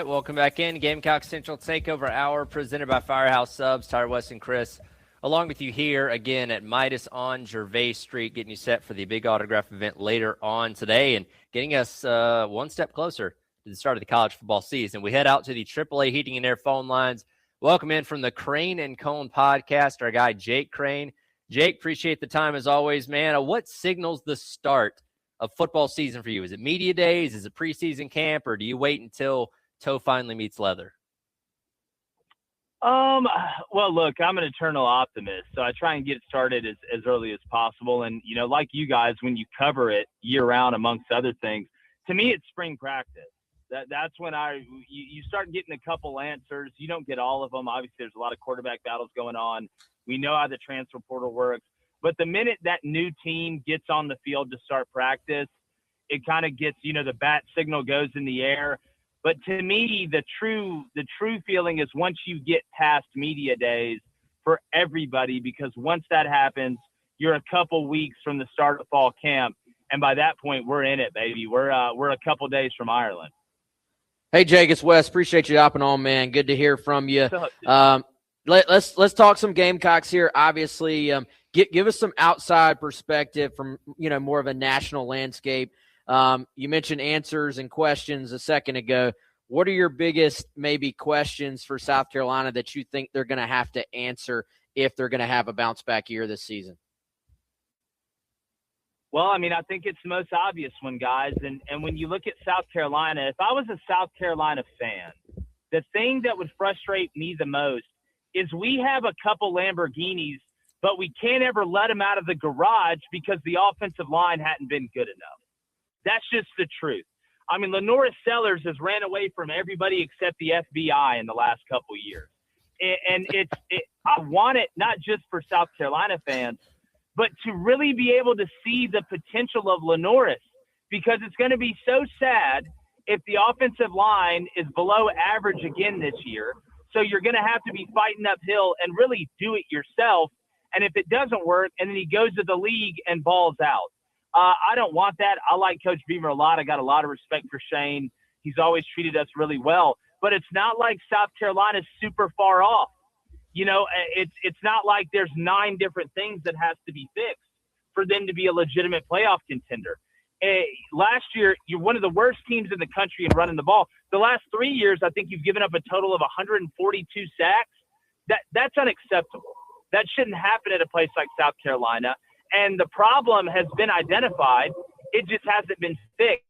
right, welcome back in. Gamecock Central Takeover Hour presented by Firehouse Subs. Tyler, West, and Chris, along with you here again at Midas on Gervais Street, getting you set for the big autograph event later on today and getting us one step closer to the start of the college football season. We head out to the AAA Heating and Air phone lines. Welcome in from the Crain and Cone podcast, our guy Jake Crain. Jake, appreciate the time as always, man. What signals the start of football season for you? Is it media days? Is it preseason camp? Or do you wait until toe finally meets leather? Well, look, I'm an eternal optimist, so I try and get started as early as possible. And, you know, like you guys, when you cover it year round, amongst other things, to me, it's spring practice. That's when you start getting a couple answers. You don't get all of them. Obviously, there's a lot of quarterback battles going on. We know how the transfer portal works. But the minute that new team gets on the field to start practice, it kind of gets, the bat signal goes in the air. But to me, the true feeling is once you get past media days for everybody, because once that happens, you're a couple weeks from the start of fall camp. And by that point, we're in it, baby. We're a couple days from Ireland. Hey, Jake, it's Wes. Appreciate you hopping on, man. Good to hear from you. Let's talk some Gamecocks here. Obviously, give us some outside perspective from, more of a national landscape. You mentioned answers and questions a second ago. What are your biggest maybe questions for South Carolina that you think they're going to have to answer if they're going to have a bounce back year this season? Well, I think it's the most obvious one, guys. And when you look at South Carolina, if I was a South Carolina fan, the thing that would frustrate me the most is we have a couple Lamborghinis, but we can't ever let them out of the garage because the offensive line hadn't been good enough. That's just the truth. Lenora Sellers has ran away from everybody except the FBI in the last couple years. And I want it not just for South Carolina fans, but to really be able to see the potential of Lenoris, because it's going to be so sad if the offensive line is below average again this year. So you're going to have to be fighting uphill and really do it yourself. And if it doesn't work, and then he goes to the league and balls out. I don't want that. I like Coach Beamer a lot. I got a lot of respect for Shane. He's always treated us really well. But it's not like South Carolina's super far off. It's not like there's 9 different things that has to be fixed for them to be a legitimate playoff contender. Last year, you're one of the worst teams in the country in running the ball. The last 3 years, I think you've given up a total of 142 sacks. That's unacceptable. That shouldn't happen at a place like South Carolina. And the problem has been identified. It just hasn't been fixed.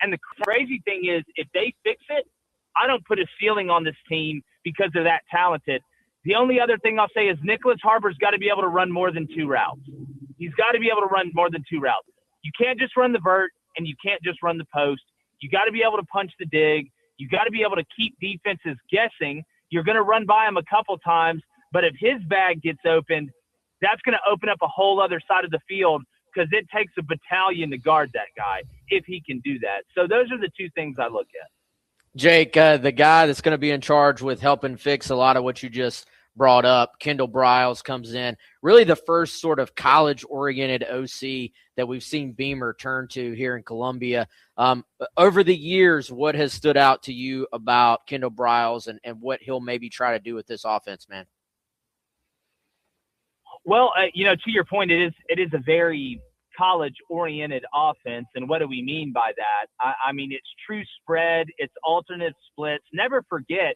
And the crazy thing is, if they fix it, I don't put a ceiling on this team because they're that talented. The only other thing I'll say is Nicholas Harbor's got to be able to run more than 2 routes. He's got to be able to run more than 2 routes. You can't just run the vert, and you can't just run the post. You got to be able to punch the dig. You got to be able to keep defenses guessing. You're going to run by him a couple times, but if his bag gets opened, that's going to open up a whole other side of the field because it takes a battalion to guard that guy if he can do that. So those are the 2 things I look at. Jake, the guy that's going to be in charge with helping fix a lot of what you just brought up, Kendall Briles, comes in. Really the first sort of college-oriented OC that we've seen Beamer turn to here in Columbia. Over the years, what has stood out to you about Kendall Briles and what he'll maybe try to do with this offense, man? Well, to your point, it is a very college-oriented offense, and what do we mean by that? It's true spread, it's alternate splits. Never forget,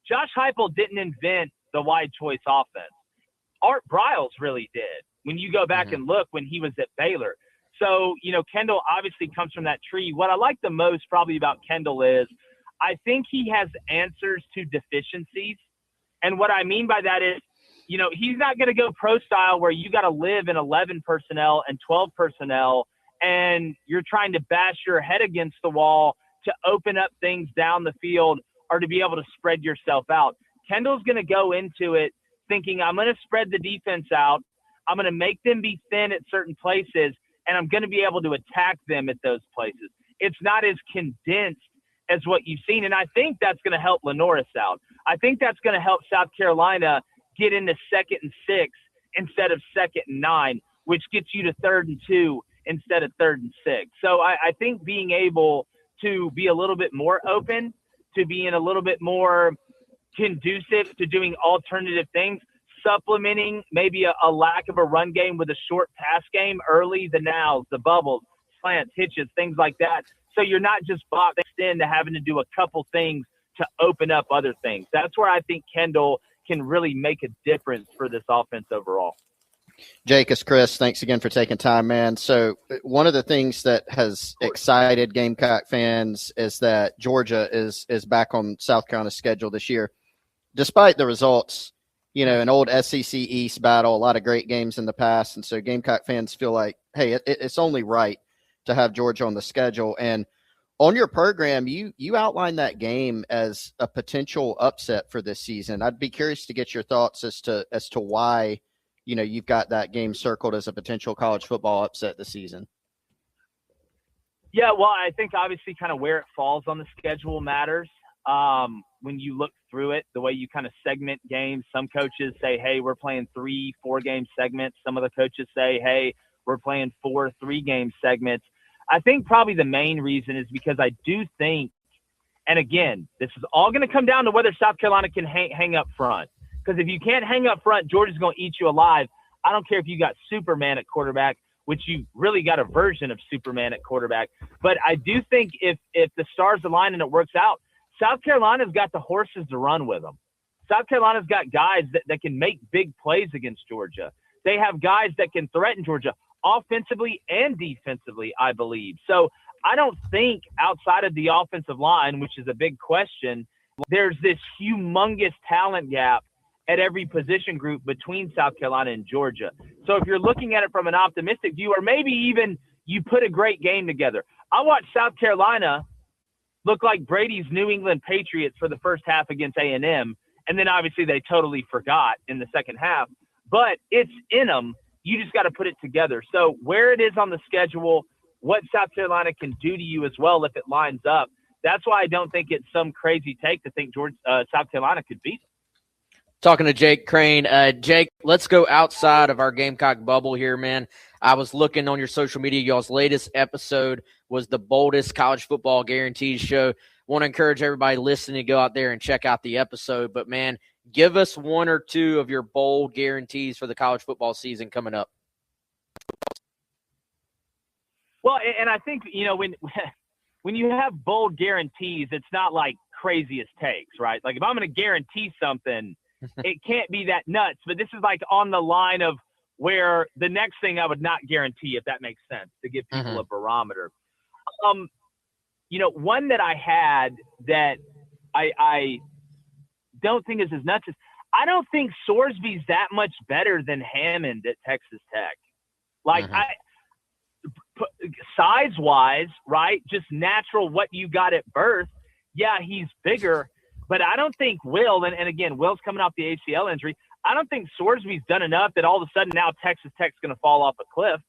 Josh Heupel didn't invent the wide choice offense. Art Briles really did when you go back and look when he was at Baylor. So, Kendall obviously comes from that tree. What I like the most probably about Kendall is I think he has answers to deficiencies. And what I mean by that is, he's not going to go pro style where you got to live in 11 personnel and 12 personnel and you're trying to bash your head against the wall to open up things down the field or to be able to spread yourself out. Kendall's going to go into it thinking, I'm going to spread the defense out. I'm going to make them be thin at certain places, and I'm going to be able to attack them at those places. It's not as condensed as what you've seen, and I think that's going to help Lenoris out. I think that's going to help South Carolina get into 2nd and 6 instead of 2nd and 9, which gets you to 3rd and 2 instead of 3rd and 6. So I think being able to be a little bit more open to being a little bit more conducive to doing alternative things, supplementing maybe a lack of a run game with a short pass game early, the nows, the bubbles, slants, hitches, things like that. So you're not just boxed into having to do a couple things to open up other things. That's where I think Kendall can really make a difference for this offense overall. Jake, it's Chris. Thanks again for taking time, man. So one of the things that has excited Gamecock fans is that Georgia is back on South Carolina's schedule this year. Despite the results, an old SEC East battle, a lot of great games in the past. And so Gamecock fans feel like, hey, it's only right to have Georgia on the schedule. And on your program, you outlined that game as a potential upset for this season. I'd be curious to get your thoughts as to why you've got that game circled as a potential college football upset this season. Yeah, well, I think obviously kind of where it falls on the schedule matters. When you look through it, the way you kind of segment games, some coaches say, hey, we're playing 3-4 game segments. Some of the coaches say, hey, we're playing 4 3-game segments. I think probably the main reason is because I do think, and again, this is all going to come down to whether South Carolina can hang up front. Because if you can't hang up front, Georgia's going to eat you alive. I don't care if you got Superman at quarterback, which you really got a version of Superman at quarterback. But I do think if the stars align and it works out, South Carolina's got the horses to run with them. South Carolina's got guys that can make big plays against Georgia. They have guys that can threaten Georgia offensively and defensively, I believe. So I don't think outside of the offensive line, which is a big question, there's this humongous talent gap at every position group between South Carolina and Georgia. So if you're looking at it from an optimistic view, or maybe even you put a great game together. I watched South Carolina look like Brady's New England Patriots for the first half against A&M, and then obviously they totally forgot in the second half. But it's in them. You just got to put it together. So where it is on the schedule, what South Carolina can do to you as well if it lines up, that's why I don't think it's some crazy take to think South Carolina could beat them. Talking to Jake Crain. Jake, let's go outside of our Gamecock bubble here, man. I was looking on your social media. Y'all's latest episode was the boldest college football guarantees show. Want to encourage everybody listening to go out there and check out the episode. But, man, give us one or two of your bold guarantees for the college football season coming up. Well, and I think, when you have bold guarantees, it's not like craziest takes, right? Like if I'm going to guarantee something, it can't be that nuts, but this is like on the line of where the next thing I would not guarantee, if that makes sense, to give people a barometer. One that I had that I don't think is as nuts as, I don't think Sorsby's that much better than Hammond at Texas Tech. Like size-wise, right, just natural what you got at birth, yeah, he's bigger. But I don't think Will, and again, Will's coming off the ACL injury, I don't think Sorsby's done enough that all of a sudden now Texas Tech's going to fall off a cliff,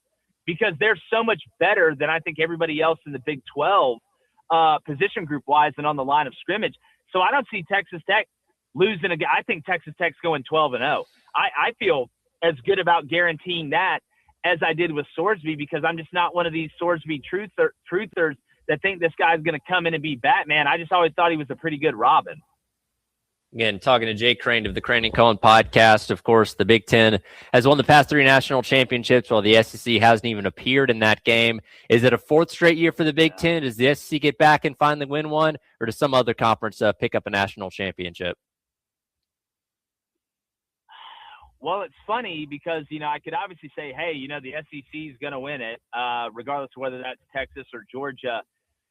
because they're so much better than I think everybody else in the Big 12 position group-wise and on the line of scrimmage. So I don't see Texas Tech losing again. I think Texas Tech's going 12-0. I feel as good about guaranteeing that as I did with Sorsby, because I'm just not one of these Sorsby truthers that think this guy's going to come in and be Batman. I just always thought he was a pretty good Robin. Again, talking to Jake Crain of the Crain and Cohen podcast. Of course, the Big Ten has won the past 3 national championships, while the SEC hasn't even appeared in that game. Is it a 4th straight year for the Big Ten? Does the SEC get back and finally win one, or does some other conference pick up a national championship? Well, it's funny because, I could obviously say, hey, the SEC is going to win it, regardless of whether that's Texas or Georgia.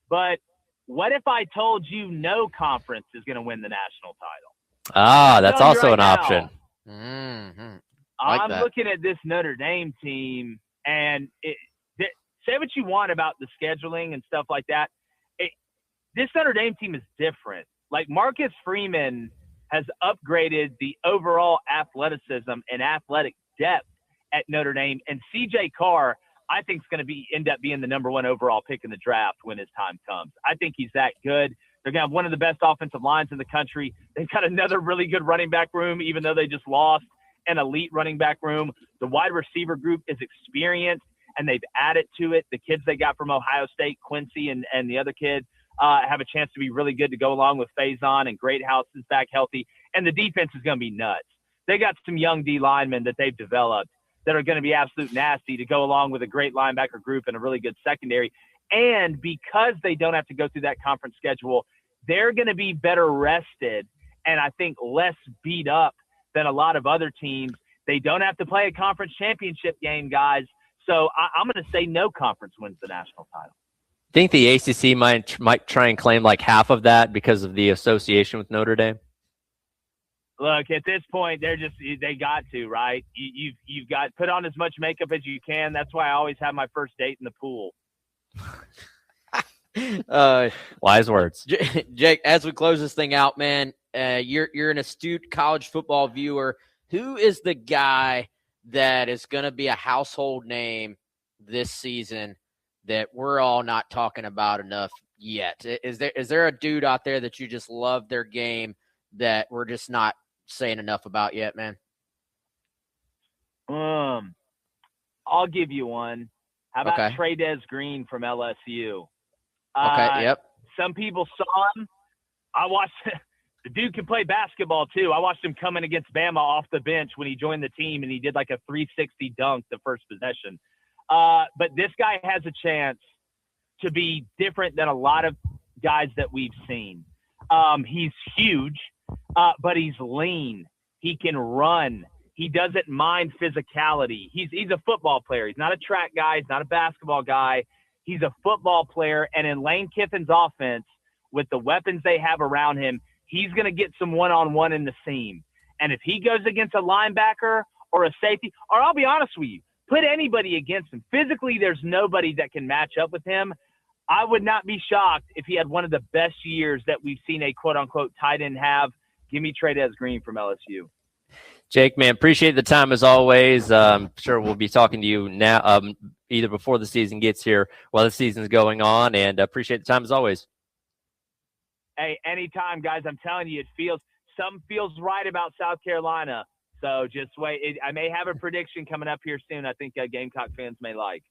But what if I told you no conference is going to win the national title? That's also an option. I'm looking at this Notre Dame team, and say what you want about the scheduling and stuff like that. This Notre Dame team is different. Like Marcus Freeman has upgraded the overall athleticism and athletic depth at Notre Dame, and CJ Carr, I think, is going to end up being the number 1 overall pick in the draft when his time comes. I think he's that good. They're going to have one of the best offensive lines in the country. They've got another really good running back room, even though they just lost an elite running back room. The wide receiver group is experienced, and they've added to it. The kids they got from Ohio State, Quincy and the other kid, have a chance to be really good to go along with Faison, and Greathouse is back healthy. And the defense is going to be nuts. They got some young D linemen that they've developed that are going to be absolute nasty to go along with a great linebacker group and a really good secondary. And because they don't have to go through that conference schedule, they're going to be better rested and I think less beat up than a lot of other teams. They don't have to play a conference championship game, guys. So I'm going to say no conference wins the national title. Think the ACC might try and claim like half of that because of the association with Notre Dame? Look, at this point, they got to, right? You've got put on as much makeup as you can. That's why I always have my first date in the pool. Wise words. Jake, as we close this thing out, man, you're an astute college football viewer. Who is the guy that is going to be a household name this season that we're all not talking about enough yet? Is there a dude out there that you just love their game that we're just not saying enough about yet, man? I'll give you one. How about Trey Green from LSU? Okay, yep. Some people saw him. I watched the dude can play basketball too. I watched him come in against Bama off the bench when he joined the team, and he did like a 360 dunk the first possession. But this guy has a chance to be different than a lot of guys that we've seen. He's huge, but he's lean. He can run. He doesn't mind physicality. He's a football player. He's not a track guy. He's not a basketball guy. He's a football player. And in Lane Kiffin's offense, with the weapons they have around him, he's going to get some one-on-one in the seam. And if he goes against a linebacker or a safety, or I'll be honest with you, put anybody against him. Physically, there's nobody that can match up with him. I would not be shocked if he had one of the best years that we've seen a quote-unquote tight end have. Give me Trey Green from LSU. Jake, man, appreciate the time as always. I'm sure we'll be talking to you now, either before the season gets here while the season's going on, and appreciate the time as always. Hey, anytime, guys. I'm telling you, something feels right about South Carolina. So just wait. I may have a prediction coming up here soon I think Gamecock fans may like.